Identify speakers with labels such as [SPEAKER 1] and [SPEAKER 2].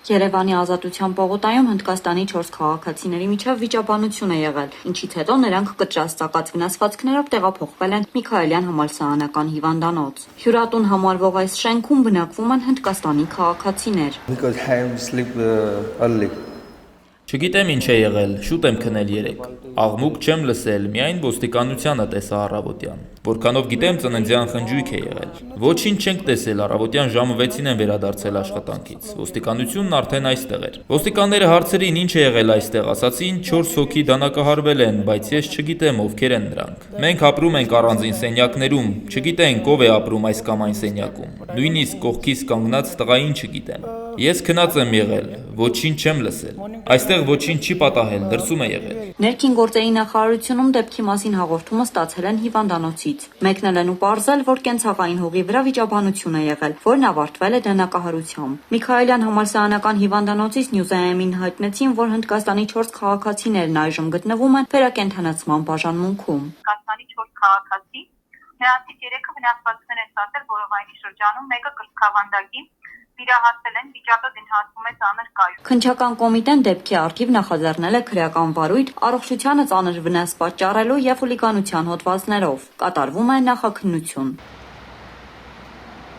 [SPEAKER 1] Երևանի Ազատության պողոտայում Հնդկաստանի 4 քաղաքացիների միջև վիճաբանություն է եղել, ինչից հետո նրանք կտրած ծակած վնասվածքներով տեղափոխվել են Միքայելյան համալսարանական հիվանդանոց։ Հյուրատուն համարվող այս շենքում բնակվում են Հնդկաստանի քաղաքացիներ։
[SPEAKER 2] Չգիտեմ ինչ է եղել, շուտ եմ քնել երեկ։ Աղմուկ չեմ լսել, միայն ոստիկանությանը տեսա առավոտյան։ Որքանով գիտեմ, ծննդյան խնջույք է եղել։ Ոչինչ չենք տեսել, առավոտյան ժամը 6-ին են վերադարձել աշխատանքից։ Ոստիկանությունն արդեն այստեղ էր։ Ոստիկանները հարցրին ինչ է եղել այստեղ, ասացին 4 հոգի դանակահարվել են, բայց ես չգիտեմ ովքեր են նրանք։ Մենք ապրում ենք առանձին սենյակներում, չգիտենք ով է ապրում այս կամ այն սենյակում։ Նույնիսկ կողքից կանգնած տղային չգիտեմ։ Ես քնած եմ եղել, ոչինչ չեմ լսել։ Այստեղ ոչինչ չի պատահել, դրսում է եղել։
[SPEAKER 1] Ներքին գործերի նախարարությունում դեպքի մասին հաղորդումը ստացել են հիվանդանոցից։ Մեկնել են ու պարզել, որ կենցաղային հողի վրա վիճաբանություն է եղել, որն ավարտվել է դանակահարությամբ։ Միքայելյան համալսարանական հիվանդանոցից Նյուզայեմին հայտնեցին, որ Հնդկաստանի 4 քաղաքացիներն այժմ գտնվում են վերակենդանացման բաժանմունքում։
[SPEAKER 3] Հնդկաստանի 4 քաղաքացի, նրանցից 3-ը վնասվածքներ են ստացել որովայնի շրջանում, մեկը կրծքավանդակի, վիրահատվել են, վիճակը գնահատվում է ծանր կայուն։
[SPEAKER 1] Քննչական կոմիտեն դեպքի առթիվ նախաձեռնել է քրեական վարույթ առողջությանը ծանր վնաս պատճառելու և հուլիգանության հոդվածներով։ Կատարվում է նախաքննություն։